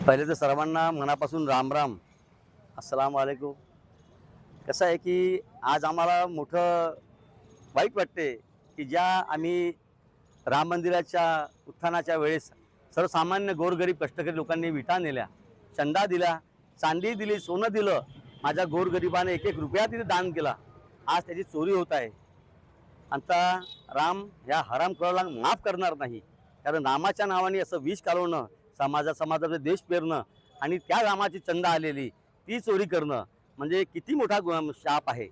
पहिले तर सर्वांना मनापासून राम राम, अस्सलाम वालेकुम. कसं आहे की आज आम्हाला मोठं वाईट वाटते की ज्या आम्ही राम मंदिराच्या उत्थानाच्या वेळेस सर्वसामान्य गोरगरीब कष्टकरी लोकांनी विटा नेल्या, चंदा दिला, चांदी दिली, सोनं दिलं. माझ्या गोरगरिबाने एक एक रुपया तिथे दान केला. आज त्याची चोरी होत आहे. आता राम ह्या हरामखोराला माफ करणार नाही. कारण रामाच्या नावाने असं विष कालवणं, समाजामध्ये देश पेरणं आणि त्या रामाची चंदा आलेली ती चोरी करणं म्हणजे किती मोठा शाप आहे.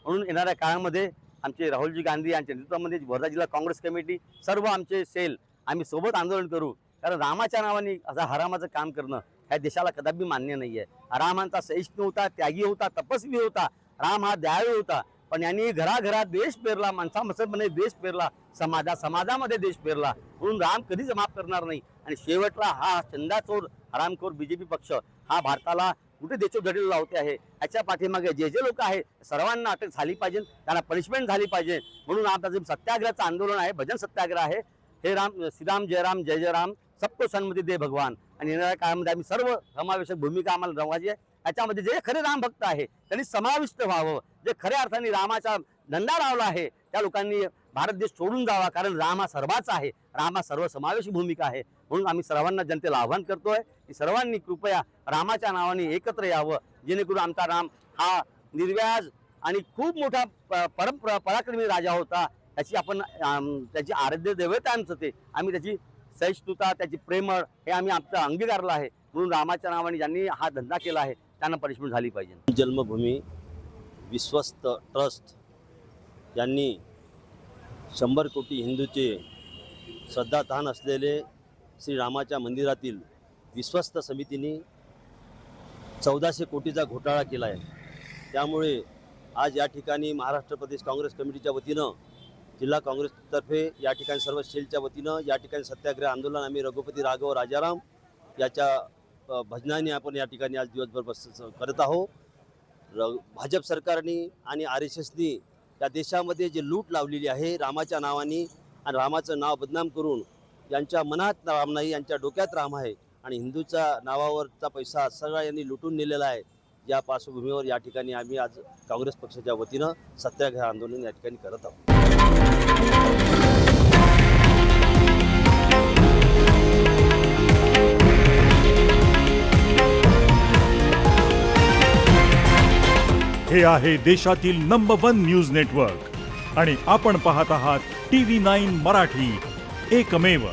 म्हणून येणाऱ्या काळामध्ये आमचे राहुलजी गांधी यांच्या नेतृत्वामध्ये वर्धा जिल्हा काँग्रेस कमिटी सर्व आमचे सेल आम्ही सोबत आंदोलन करू. कारण रामाच्या नावाने असं हरामाचं काम करणं ह्या देशाला कदापि मान्य नाही आहे. रामांचा सहिष्णू होता, त्यागी होता, तपस्वी होता. राम हा दयाळू होता. पण यांनी घराघरात देश पेरला, माणसामध्ये देश पेरला, समाजामध्ये देश पेरला. म्हणून राम कधीच माफ करणार नाही. आणि शेवटला हा चंदाचोर हरामखोर बीजेपी पक्ष हा भारताला कुठे देशोधडीला लावते आहे. याच्या पाठीमागे जे जे लोक आहेत सर्वांना अटक झाली पाहिजे, त्यांना पनिशमेंट झाली पाहिजे. म्हणून आता जे सत्याग्रहाचं आंदोलन आहे, भजन सत्याग्रह आहे. हे राम श्रीराम जय राम जय जय राम, सबको सन्मती दे भगवान. आणि येणाऱ्या काळामध्ये आम्ही सर्व समावेशक भूमिका आम्हाला रवायची आहे. याच्यामध्ये जे खरे राम भक्त आहे त्यांनी समाविष्ट व्हावं. जे खऱ्या अर्थाने रामाचा धंदा लावला आहे त्या लोकांनी भारत देश सोडून जावा. कारण राम हा सर्वाचा आहे, राम हा सर्वसमावेशी भूमिका आहे. म्हणून आम्ही सर्वांना जनतेला आव्हान करतोय की सर्वांनी कृपया रामाच्या नावाने एकत्र यावं, जेणेकरून आमचा राम हा निर्व्याज आणि खूप मोठा पराक्रमी राजा होता. त्याची आपण त्याची आराध्य दैवत आहे आमचं ते. आम्ही त्याची सहिष्णुता, त्याची प्रेमळ हे आम्ही आमचं अंगीकारलं आहे. म्हणून रामाच्या नावाने ज्यांनी हा धंदा केला आहे त्यांना पनिशमेंट झाली पाहिजे. जन्मभूमी विश्वस्त ट्रस्ट यांनी 100 कोटी हिंदूचे श्रद्धास्थान असलेले श्रीरामाच्या मंदिरातील विश्वस्त समितीने 1400 कोटीचा घोटाळा केला आहे. त्यामुळे आज या ठिकाणी महाराष्ट्र प्रदेश काँग्रेस कमिटीच्या वतीनं, जिल्हा काँग्रेसतर्फे या ठिकाणी सर्व सेलच्या वतीनं या ठिकाणी सत्याग्रह आंदोलन आम्ही रघुपती राघव राजाराम याच्या भजनाने आपण या ठिकाणी आज दिवसभर करत आहोत. भाजप सरकारने आणि RSSनी या देशामध्ये जे लूट लावलेली आहे रामाच्या नावाने आणि रामाचं नाव बदनाम करून यांच्या मनात राम नाही, यांच्या डोक्यात राम आहे आणि हिंदूच्या नावावरचा पैसा सगळा यांनी लुटून नेलेला आहे. या पार्श्वभूमीवर या ठिकाणी आम्ही आज काँग्रेस पक्षाच्या वतीनं सत्याग्रह आंदोलन या ठिकाणी करत आहोत. हे आहे देशातील नंबर 1 न्यूज नेटवर्क आणि आपण पाहत आहात TV9 मराठी, एकमेव.